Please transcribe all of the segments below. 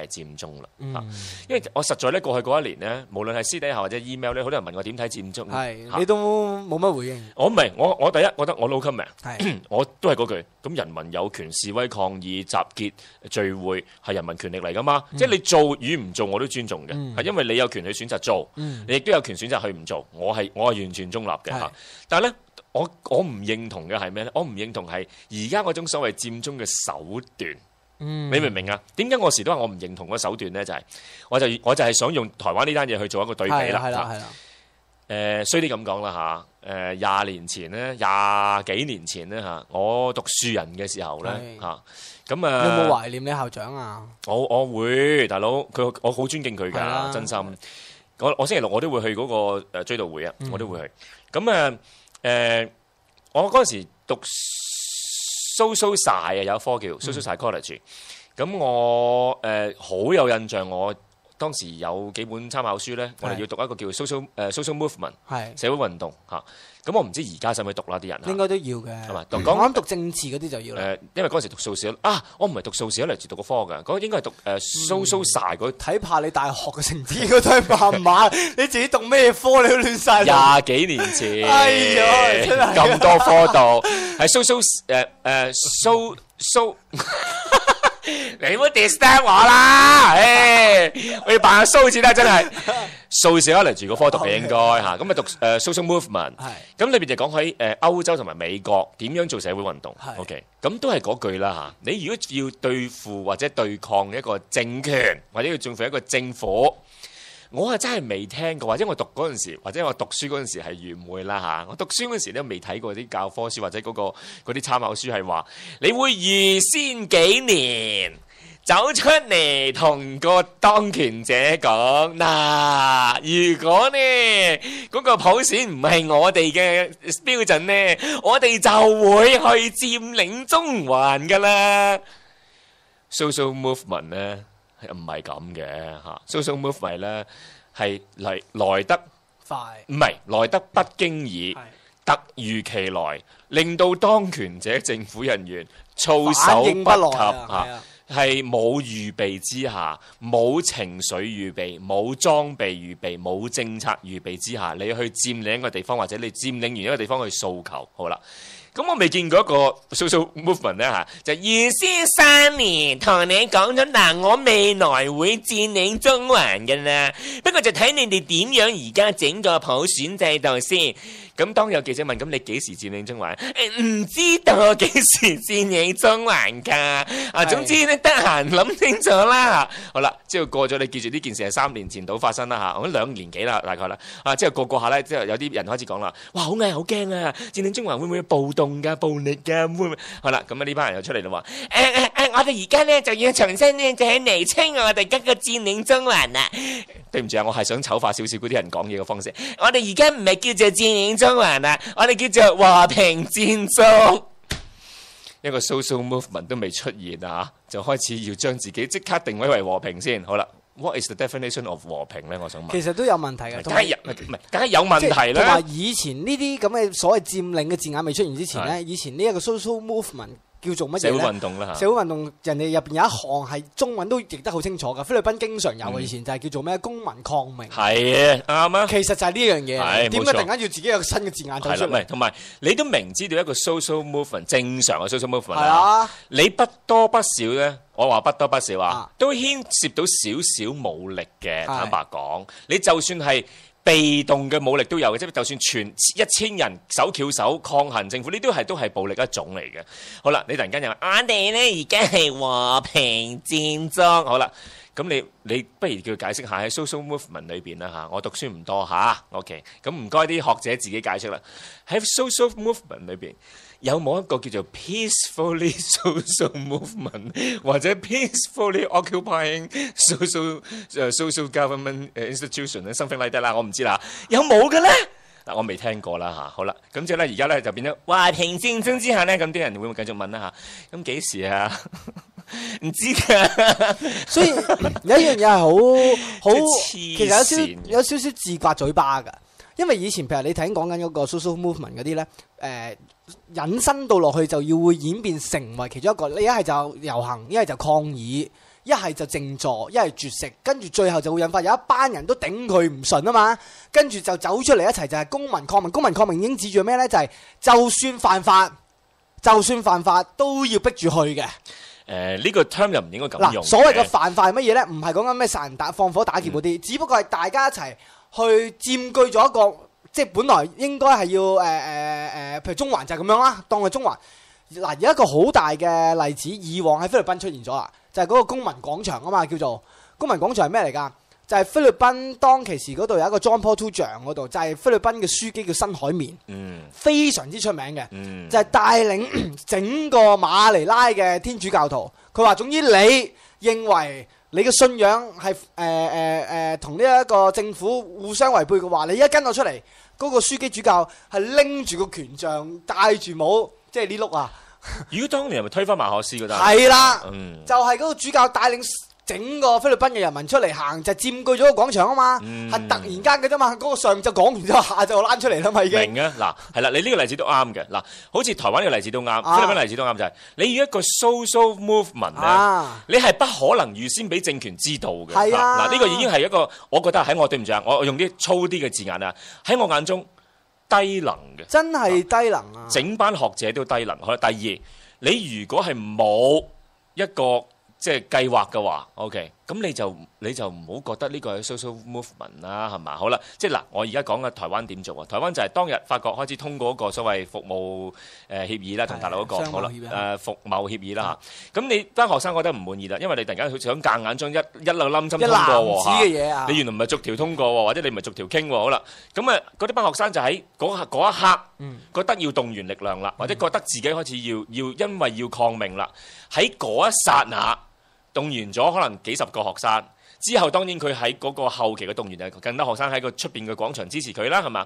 係佔中啦。因為我實在咧過去嗰一年咧，無論係私底下或者 email 咧，好多人問我點睇佔中。你都冇乜回應。我唔係，我第一覺得我 no comment，係我都係嗰句。咁人民有權示威抗議、集結、聚會係人民權力嚟㗎嘛。即係你做與唔做我都尊重嘅，係因為你有權去選擇做，你亦都有權選擇去唔做。我係完全中立嘅嚇。但係咧，我唔認同嘅係咩咧？我唔認同係而家嗰種所謂佔中嘅手段。你明唔明啊？點解我時都話我唔認同嗰手段咧？就係我就係想用台灣呢單嘢去做一個對比啦。係啦。衰啲咁講啦嚇，廿幾年前咧嚇，我讀書人嘅時候咧嚇，咁啊，你有冇懷念你校長啊？我會，大佬我好尊敬佢㗎，真心。我星期六我都會去嗰個追悼會啊，我都會去。咁我嗰陣時讀 social psy 啊，有一科叫 social psychology。咁我好有印象，我當時有幾本參考書咧，我哋要讀一個叫 social movement， 社會運動嚇。咁我唔知而家使唔使讀啦啲人。應該都要嘅。係咪？我諗讀政治嗰啲就要啦。因為嗰陣時讀數史我唔係讀數史，嚟自讀個科㗎。嗰應該係讀social psy 嗰。睇怕你大學嘅成績應該都係麻麻，你自己讀咩科你都亂晒。廿幾年前。哎呀，真係咁多科度係 social so。你唔好 disturb 我啦，我要扮下蘇字啦，真係數字可能住個科讀嘅應該嚇，咁啊讀social movement，咁裏邊就講喺歐洲同埋美國點樣做社會運動 ，OK， 咁都係嗰句啦嚇。你如果要對付或者對抗一個政權，或者要對付一個政府，我係真係未聽過，或者我讀嗰陣時，或者我讀書嗰陣時係愚昧啦嚇。我讀書嗰陣時都未睇過啲教科書或者嗰啲參考書係話，你會預先幾年走出嚟同個當權者講嗱，如果呢嗰個普選唔係我哋嘅標準呢，我哋就會去佔領中環㗎啦。Social movement 呢？唔係咁嘅嚇 social movement 咧係來得快，唔係來得不經意，突如其來，令到當權者政府人員措手不及嚇，係冇預備之下，冇情緒預備，冇裝備預備，冇政策預備之下，你去佔領一個地方，或者你佔領完一個地方去訴求，好啦。咁我未見過一個 social movement 咧嚇，就預先3年同你講咗嗱，我未來會佔領中環嘅啦。不過就睇你哋點樣而家整個普選制度先。咁當有記者問，咁你幾時佔領中環？唔知道幾時佔領中環㗎。總之咧，得閒諗清楚啦。好啦，之後過咗，你記住呢件事係3年前到發生啦嚇，我2年幾啦大概啦。之後過下咧，之後有啲人開始講啦，哇好危好驚啊！佔領中環會唔會暴動㗎、暴力㗎？會唔會？好啦，咁啊呢班人又出嚟啦話，我哋而家咧就要重新咧就係釐清我哋今個佔領中環啦。對唔住啊，我係想醜化少少嗰啲人講嘢嘅方式。我哋而家唔係叫做佔領中環啊，我哋叫做和平佔中。一個 social movement 都未出現啊，就開始要將自己即刻定位為和平先。好啦 ，what is the definition of 和平咧？我想問。其實都有問題嘅，梗係有問題啦。同埋以前呢啲咁嘅所謂佔領嘅字眼未出現之前咧，以前呢一個 social movement。叫做乜嘢咧？社會運動啦嚇。社會運動人哋入邊有一項係中文都譯得好清楚㗎，菲律賓經常有嘅，以前就係叫做咩公民抗命。係啊，啱啊。其實就係呢樣嘢。點解突然間要自己有個新嘅字眼走出嚟？係啦，同埋你都明知道一個 social movement 正常嘅 social movement 係啊，你不多不少咧，我話不多不少啊，都牽涉到少少武力嘅。坦白講，你就算係被動嘅武力都有嘅，即係就算全1000人手翹手抗衡政府，呢都係暴力一種嚟嘅。好啦，你突然間又話我哋咧而家係和平佔中，好啦，咁你不如叫解釋下喺 social movement 裏邊啦嚇，我讀書唔多嚇，OK，咁唔該啲學者自己解釋啦。喺 social movement 裏邊有冇一個叫做 peacefully social movement 或者 peacefully occupying social government institution something like that 啦？我唔知啦，有冇嘅咧？嗱，我未聽過啦嚇。好啦，咁之後咧，而家咧就變咗和平佔中之下咧，咁啲人會唔會繼續問啦嚇？咁幾時啊？唔知㗎。所以有一樣嘢係好，其實有少少自刮嘴巴㗎。因為以前譬如你睇講緊嗰個 social movement 嗰啲咧，引申到落去就要會演變成為其中一個，你一係就遊行，一係就抗議，一係就靜坐，一係絕食，跟住最後就會引發有一班人都頂佢唔順啊嘛，跟住就走出嚟一齊就係公民抗命。公民抗命已經指住咩呢？就係就算犯法都要逼住去嘅。呢個 term 又唔應該咁用。所謂嘅犯法係乜嘢呢？唔係講緊咩殺人放火打劫嗰啲，只不過係大家一齊去佔據咗一個，即係本來應該係要譬如中環就係咁樣啦，當係中環。嗱，有一個好大嘅例子，以往喺菲律賓出現咗啦，就係嗰個公民廣場啊嘛，叫做公民廣場係咩嚟㗎？就係菲律賓當其時嗰度有一個 John Paul II 像嗰度，就係菲律賓嘅書記叫辛海綿，非常之出名嘅，就係帶領整個馬尼拉嘅天主教徒。佢話：總之你認為你嘅信仰係同呢一個政府互相違背嘅話，你一跟我出嚟，嗰個書記主教係拎住個權杖，戴住帽，即係呢碌啊！如果當年係咪推翻馬可斯嗰單？係啦，就係嗰個主教帶領整個菲律賓嘅人民出嚟行，就佔據咗個廣場啊嘛，係突然間嘅啫嘛。嗰個上晝講完之後，下晝拉出嚟啦嘛已經。明啊，嗱係啦，你呢個例子都啱嘅。嗱，好似台灣嘅例子都啱，菲律賓例子都啱，就係你要一個 social movement 咧，你係不可能預先俾政權知道嘅。係啊，嗱呢個已經係一個，我覺得喺我對唔住啊，我用啲粗啲嘅字眼啊，喺我眼中低能嘅，真係低能啊！整班學者都低能。好啦，第二，你如果係冇一個即係計劃嘅話 ，OK， 咁你就唔好覺得呢個係 social movement 啦，係嘛？好啦，即係嗱，我而家講嘅台灣點做啊？台灣就係當日法國開始通過一個所謂服務協議啦，同大陸嗰個好啦，服貿協議啦嚇。咁你班學生覺得唔滿意啦，因為你突然間想夾硬將一粒冧針通過喎，你原來唔係逐條通過喎，或者你唔係逐條傾喎，好啦，咁啊嗰啲班學生就喺嗰一刻覺得要動員力量啦，或者覺得自己開始要因為要抗命啦，喺嗰一剎那。動員咗可能幾十個學生，之後當然佢喺嗰個後期嘅動員就更多學生喺個出邊嘅廣場支持佢啦，係嘛？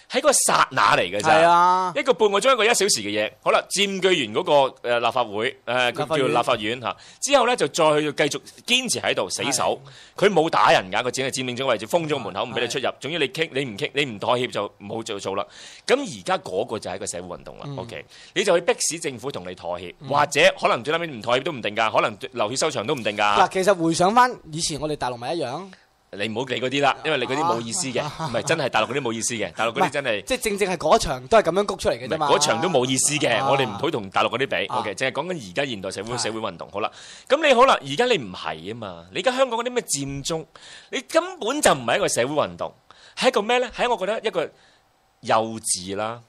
喺個剎那嚟嘅啫，一個半個鐘一個1小時嘅嘢，好啦，佔據完嗰個立法會叫立法院嚇，之後咧就再去繼續堅持喺度死守，佢冇打人㗎，佢只係佔領咗位置，封咗門口唔俾你出入，總之你傾你唔傾你唔妥協就冇做啦。咁而家嗰個就係一個社會運動啦，OK，你就去迫使政府同你妥協，或者可能最撚尾唔妥協都唔定㗎，可能流血收場都唔定㗎。嗱，其實回想翻以前我哋大陸咪一樣。你唔好理嗰啲啦，因為你嗰啲冇意思嘅，唔係真係大陸嗰啲冇意思嘅，大陸嗰啲真係即係正係嗰場都係咁樣谷出嚟嘅啫嘛。嗰場都冇意思嘅，我哋唔好同大陸嗰啲比，OK，淨係講緊而家現代社會運動。好啦，咁你好啦，而家你唔係啊嘛，你而家香港嗰啲咩佔中，你根本就唔係一個社會運動，係一個咩咧？係我覺得一個幼稚啦、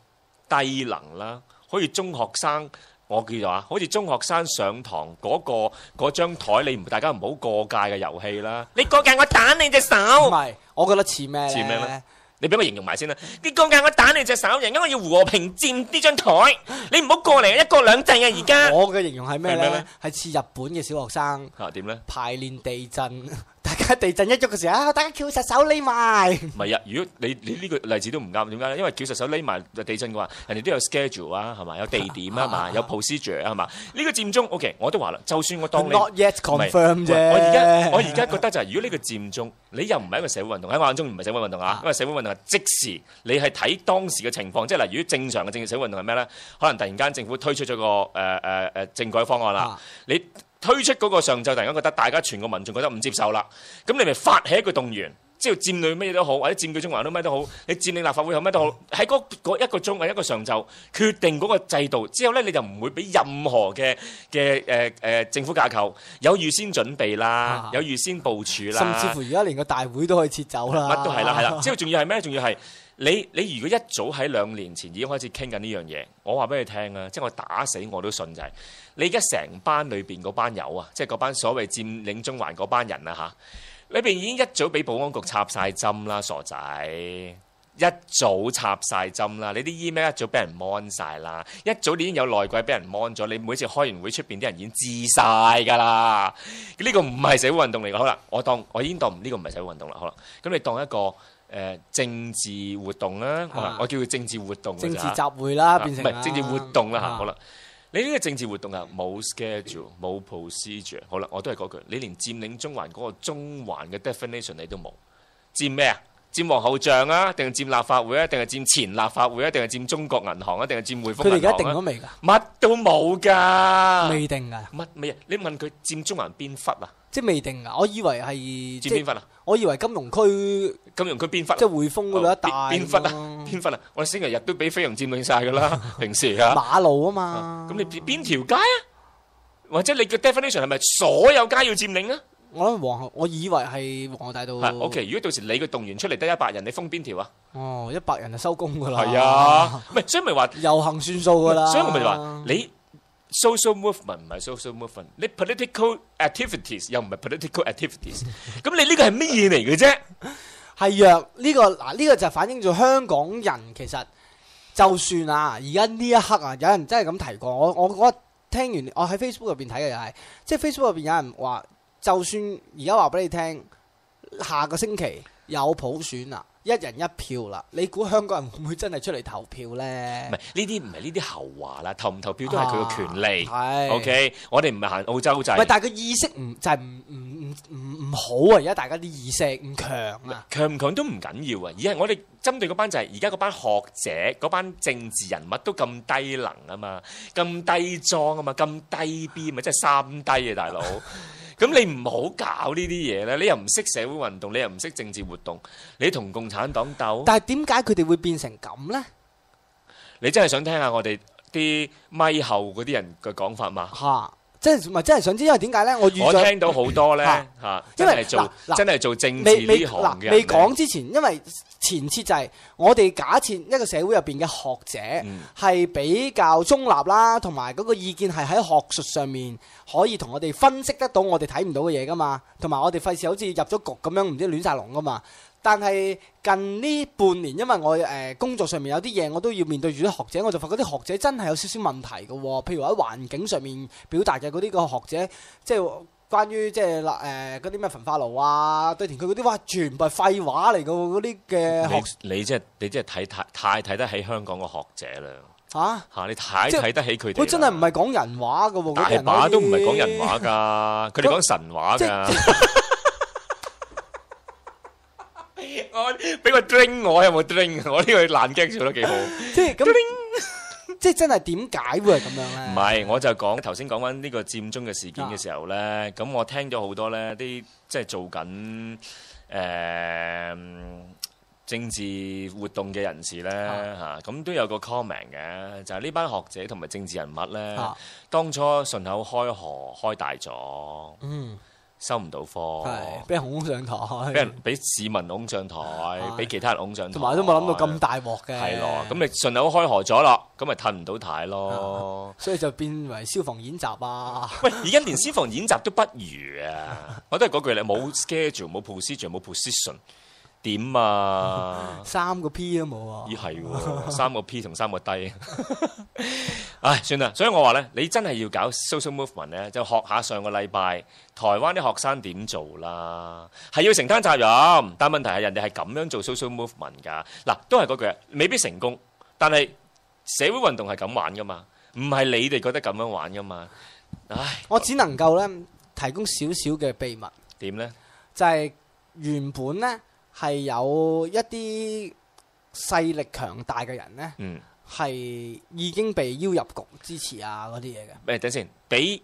低能啦，好似中學生。我叫做好似中學生上堂嗰張台，大家唔好過界嘅遊戲啦。你過界我打你隻手。唔係，我覺得似咩？似咩咧？你俾我形容埋先啦。你過界我打你隻手，而家我要和平佔呢張台。你唔好過嚟，一國兩制啊！而家我嘅形容係咩咧？係似日本嘅小學生。點咧？排練地震。大家地震一喐嘅時候，大家翹實手匿埋。唔係啊！如果你呢個例子都唔啱，點解咧？因為翹實手匿埋地震嘅話，人哋都有 schedule 啊，係嘛？有地點啊嘛，有 procedure 啊，係嘛？呢個佔中 OK， 我都話啦，就算我當你 not yet confirm 啫。我而家覺得就係，如果呢個佔中，你又唔係一個社會運動，喺我眼中唔係社會運動啊，因為社會運動係即時，你係睇當時嘅情況，即係例如正常嘅政治社會運動係咩咧？可能突然間政府推出咗個政改方案啦，你。推出嗰個上晝，突然間覺得大家全個民眾覺得唔接受啦，咁你咪發起一個動員，即係佔領咩都好，或者佔據中環都咩都好，你佔領立法會有咩都好，喺嗰一個鐘一個上晝決定嗰個制度之後咧，你就唔會俾任何嘅政府架構有預先準備啦，有預先部署啦，甚至乎而家連個大會都可以撤走啦，乜都係啦，係啦，之後仲要係咩？仲要係。你如果一早喺2年前已經開始傾緊呢樣嘢，我話俾你聽啊，即係我打死我都信就係你而家成班裏邊嗰班友啊，即係嗰班所謂佔領中環嗰班人啊嚇，裏邊已經一早俾保安局插晒針啦，傻仔，一早插晒針啦，你啲 email 一早俾人 mon 晒啦，一早已經有內鬼俾人 mon 咗，你每次開完會出邊啲人已經知晒㗎啦，呢個唔係社會運動嚟㗎，好啦，我已經當呢個唔係社會運動啦，好啦，咁你當一個。政治活動啦，我叫佢政治活動。政治集會啦，變成唔係政治活動啦嚇。好啦，你呢個政治活動啊，冇 schedule， 冇 procedure。好啦，我都係嗰句，你連佔領中環嗰個中環嘅 definition 你都冇，佔咩啊？佔皇后像啊，定係佔立法會啊，定係佔前立法會啊，定係佔中國銀行啊，定係佔匯豐銀行啊？佢哋而家定咗未㗎？乜都冇㗎，未定㗎。乜未啊？你問佢佔中環邊忽啊？即係未定啊！我以為係佔邊忽啊？我以為金融區邊忽？即係匯豐嗰度一帶邊忽啊？邊忽啊？我哋星期日都俾菲傭佔領晒㗎啦，平時啊馬路啊嘛。咁你邊條街啊？或者你嘅 definition 係咪所有街要佔領啊？我以為係皇后大道。OK， 如果到時你個動員出嚟得100人，你封邊條啊？ 100人就收工㗎啦。係啊，唔係所以咪話遊行算數㗎啦。所以我咪話你 social movement 唔係 social movement， 你 political activities 又唔係 political activities， 咁你呢個係乜嘢嚟嘅啫？係啊，呢個就反映咗香港人其實就算啊，而家呢一刻啊，有人真係咁提過，我聽完我喺 Facebook 入邊睇嘅又係，即係 Facebook 入邊有人話，就算而家話俾你聽，下個星期有普選啦，1人1票啦，你估香港人會唔會真係出嚟投票咧？唔係呢啲後話啦，投唔投票都係佢嘅權利。OK， 我哋唔係行澳洲制。唔係，但係個意識唔好啊！而家大家啲意識唔強啊，強唔強都唔緊要啊，而係我哋針對嗰班就係而家嗰班學者、嗰班政治人物都咁低能啊嘛，咁低裝啊嘛，咁低 B 咪即係3低啊，大佬。咁你唔好搞呢啲嘢咧，你又唔識社會運動，你又唔識政治活動，你同共產黨鬥。但係點解佢哋會變成咁咧？你真係想聽下我哋啲咪後嗰啲人嘅講法嘛？嚇！真係想知，因為點解咧？我聽到好多咧嚇，真係做政治呢行嘅。未講之前，因為前設就係我哋假設一個社會入邊嘅學者係比較中立啦，同埋嗰個意見係喺學術上面可以同我哋分析得到我哋睇唔到嘅嘢噶嘛，同埋我哋費事好似入咗局咁樣唔知亂晒龍噶嘛。但係近呢半年，因為我工作上面有啲嘢我都要面對住啲學者，我就發覺啲學者真係有少少問題嘅喎。譬如喺環境上面表達嘅嗰啲個學者，即係關於即係嗰啲咩焚化爐啊、堆填區嗰啲，哇，全部係廢話嚟嘅喎，嗰啲嘅學。你真係太睇得起香港嘅學者啦。你太睇得起佢哋。佢真係唔係講人話嘅喎，大把都唔係講人話㗎，佢哋講神話㗎。我俾個 drink 我有冇 drink？ 我呢個爛 gag 做得幾好。即係咁，即係真係點解會係咁樣咧？唔係，我就講頭先講緊呢個佔中嘅事件嘅時候咧，咁我聽咗好多咧啲即係做緊政治活動嘅人士咧嚇，咁都有個 comment 嘅，就係呢班學者同埋政治人物咧，當初順口開河開大咗。收唔到科，俾人拱上台，俾市民拱上台，俾其他人拱上台，同埋都冇諗到咁大鑊嘅。係咯，咁你順口開河咗啦，咁咪褪唔到軚咯。所以就變為消防演習啊！喂，而家連消防演習都不如啊！我都係嗰句咧，冇 schedule， 冇 procedure， 冇 position， 點啊？3個 P 都冇啊！咦係喎，3個 P 同3個低。唉，算啦，所以我話咧，你真係要搞 social movement 咧，就學下上個禮拜台灣啲學生點做啦，係要承擔責任，但問題係人哋係咁樣做 social movement 㗎。嗱，都係嗰句，未必成功，但係社會運動係咁玩㗎嘛，唔係你哋覺得咁樣玩㗎嘛。唉，我只能夠咧提供少少嘅秘密。點咧？就係原本咧係有一啲勢力強大嘅人咧。係已經被邀入局支持啊嗰啲嘢嘅。等先，俾